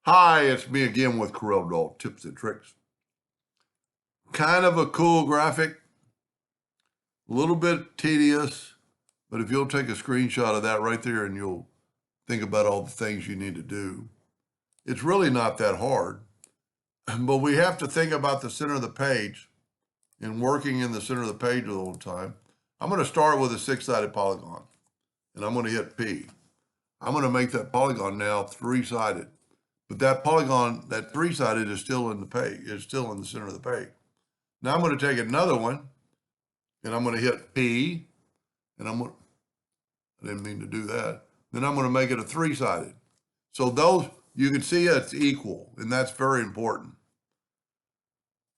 Hi, it's me again with Corel tips and tricks. Kind of a cool graphic, a little bit tedious, but if you'll take a screenshot of that right there and you'll think about all the things you need to do, it's really not that hard. But we have to think about the center of the page and working in the center of the page all the time. I'm going to start with a six-sided polygon and I'm going to hit P. I'm going to make that polygon now three-sided. But that polygon, that three-sided is still in the page, is still in the center of the page. Now I'm going to take another one and I'm going to hit P and I didn't mean to do that. Then I'm going to make it a three-sided. So those, you can see it's equal, and that's very important.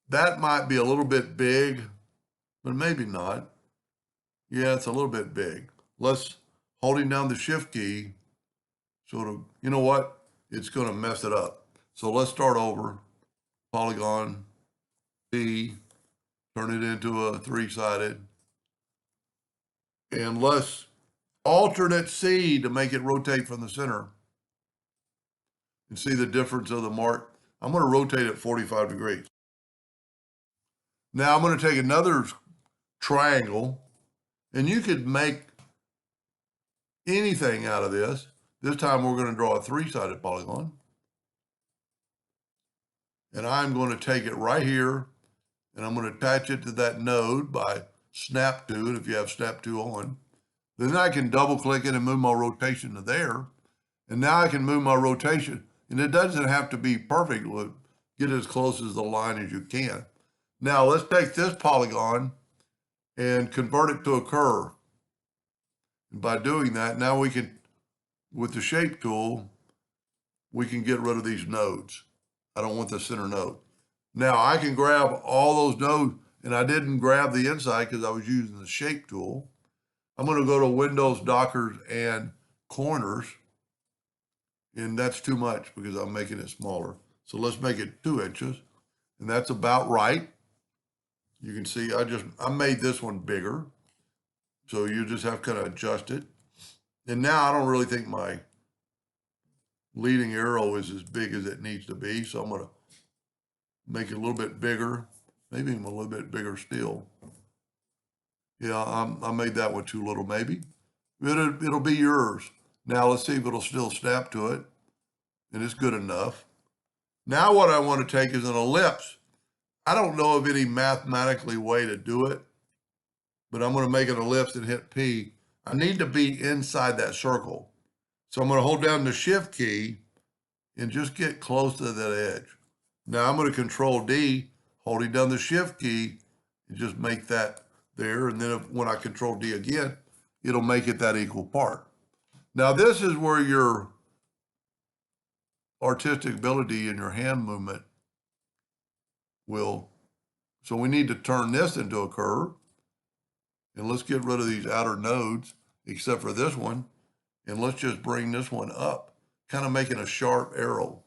That might be a little bit big, but maybe not. Yeah, it's a little bit big. Let's, holding down the shift key, sort of, you know what? It's going to mess it up. So let's start over. Polygon, P, turn it into a three-sided. And let's alternate C to make it rotate from the center. And see the difference of the mark. I'm going to rotate it 45 degrees. Now I'm going to take another triangle, and you could make anything out of this. This time we're going to draw a three-sided polygon. And I'm going to take it right here, and I'm going to attach it to that node by snap to it if you have snap to on. Then I can double click it and move my rotation to there. And now I can move my rotation, and it doesn't have to be perfect. Get as close as the line as you can. Now let's take this polygon and convert it to a curve. And by doing that, now we can, with the shape tool, we can get rid of these nodes. I don't want the center node. Now I can grab all those nodes, and I didn't grab the inside because I was using the shape tool. I'm going to go to Windows, Dockers, and Corners. And that's too much because I'm making it smaller. So let's make it 2 inches. And that's about right. You can see I made this one bigger. So you just have to kind of adjust it. And now I don't really think my leading arrow is as big as it needs to be. So I'm going to make it a little bit bigger, maybe even a little bit bigger still. Yeah, I made that one too little maybe. It'll be yours. Now let's see if it'll still snap to it. And it's good enough. Now what I want to take is an ellipse. I don't know of any mathematically way to do it, but I'm going to make an ellipse and hit P. I need to be inside that circle. So I'm going to hold down the shift key and just get close to that edge. Now I'm going to control D, holding down the shift key, and just make that there. And then when I control D again, it'll make it that equal part. Now this is where your artistic ability and your hand movement will. So we need to turn this into a curve. And let's get rid of these outer nodes, except for this one. And let's just bring this one up, kind of making a sharp arrow.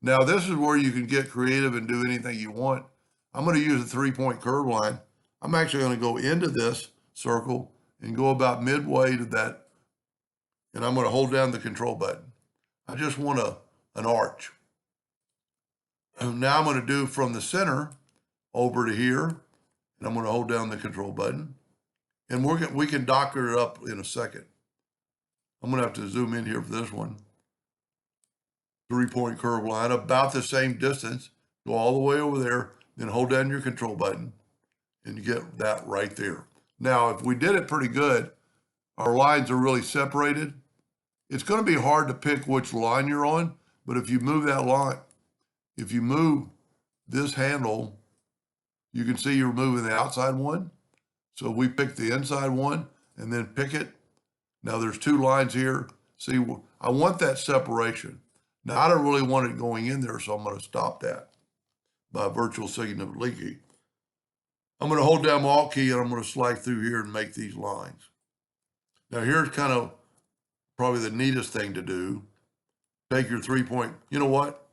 Now this is where you can get creative and do anything you want. I'm going to use a 3-point curve line. I'm actually going to go into this circle and go about midway to that. And I'm going to hold down the control button. I just want an arch. And now I'm going to do from the center over to here, and I'm going to hold down the control button. And we can docker it up in a second. I'm going to have to zoom in here for this one. 3-point curve line, about the same distance. Go all the way over there, then hold down your control button, and you get that right there. Now, if we did it pretty good, our lines are really separated. It's going to be hard to pick which line you're on, but if you move that line, if you move this handle, you can see you're moving the outside one. So we pick the inside one and then pick it. Now there's 2 lines here. See, I want that separation. Now I don't really want it going in there, so I'm going to stop that by virtual signal key. I'm going to hold down my Alt key and I'm going to slide through here and make these lines. Now here's kind of probably the neatest thing to do. Take your 3-point, you know what?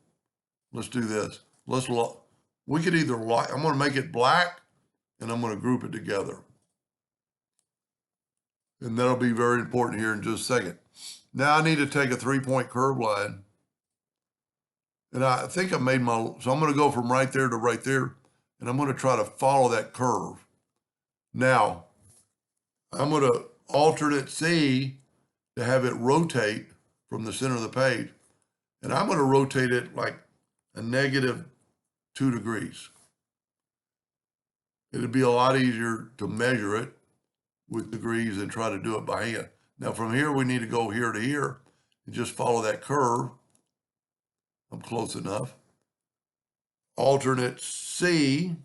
Let's do this. We could either I'm going to make it black and I'm going to group it together. And that'll be very important here in just a second. Now I need to take a 3-point curve line And I think I made so I'm going to go from right there to right there, and I'm going to try to follow that curve. Now, I'm going to alternate C to have it rotate from the center of the page. And I'm going to rotate it like a -2 degrees. It'd be a lot easier to measure it with degrees than try to do it by hand. Now from here, we need to go here to here and just follow that curve. I'm close enough. Alternate C,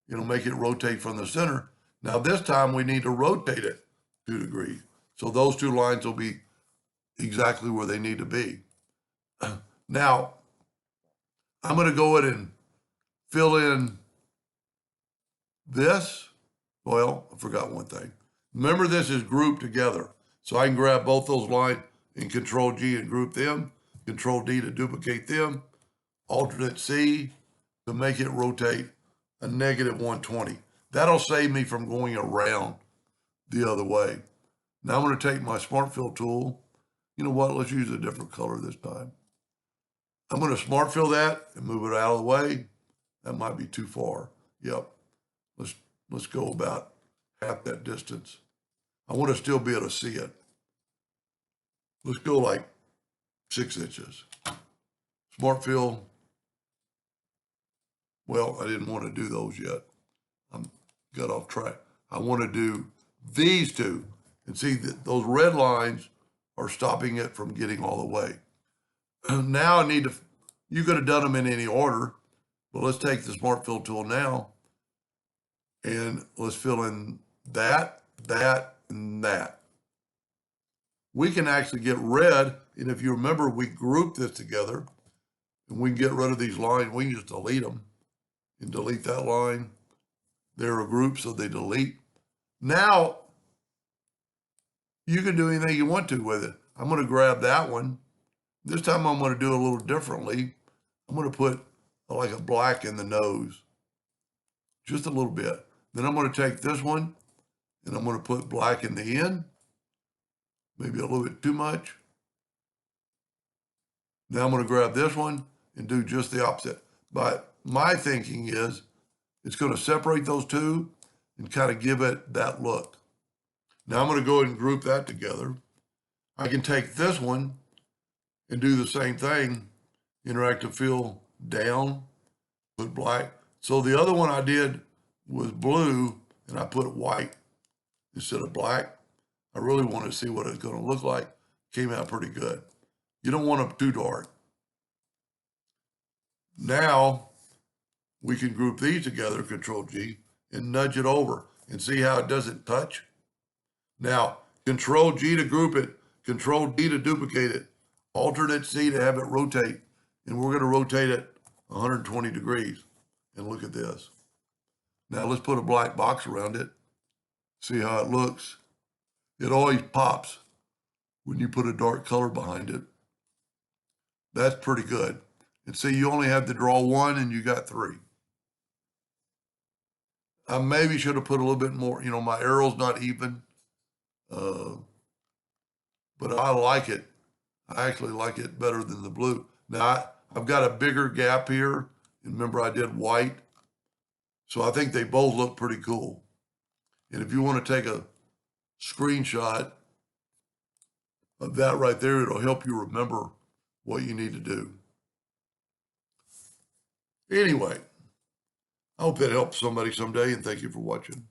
it'll make it rotate from the center. Now this time we need to rotate it 2 degrees. So those two lines will be exactly where they need to be. Now, I'm going to go ahead and fill in this. Well, I forgot one thing. Remember, this is grouped together. So I can grab both those lines and Control G and group them, Control D to duplicate them, alternate C to make it rotate a -120. That'll save me from going around the other way. Now I'm going to take my Smart Fill tool. You know what? Let's use a different color this time. I'm going to Smart Fill that and move it out of the way. That might be too far. Yep. Let's go about half that distance. I want to still be able to see it. Let's go like 6 inches. Smart Fill. Well, I didn't want to do those yet. I got off track. I want to do these two. And see that those red lines are stopping it from getting all the way. Now I need to, you could have done them in any order, but let's take the Smart Fill tool now and let's fill in that, and that. We can actually get red, and if you remember, we grouped this together, and we can get rid of these lines. We can just delete them and delete that line. They're a group, so they delete. Now, you can do anything you want to with it. I'm going to grab that one. This time I'm going to do it a little differently. I'm going to put like a black in the nose, just a little bit. Then I'm going to take this one and I'm going to put black in the end, maybe a little bit too much. Now I'm going to grab this one and do just the opposite. But my thinking is it's going to separate those two and kind of give it that look. Now I'm going to go ahead and group that together. I can take this one and do the same thing, interactive fill down, put black. So the other one I did was blue and I put white instead of black. I really wanted to see what it's going to look like. Came out pretty good. You don't want them too dark. Now we can group these together, Control G, and nudge it over and see how it doesn't touch. Now, Control G to group it, Control D to duplicate it, alternate C to have it rotate, and we're going to rotate it 120 degrees. And look at this. Now let's put a black box around it, see how it looks. It always pops when you put a dark color behind it. That's pretty good. And see, you only have to draw one and you got 3. I maybe should have put a little bit more, you know, my arrow's not even. But I like it. I actually like it better than the blue. Now, I've got a bigger gap here. And remember, I did white. So I think they both look pretty cool. And if you want to take a screenshot of that right there, it'll help you remember what you need to do. Anyway, I hope that helps somebody someday, and thank you for watching.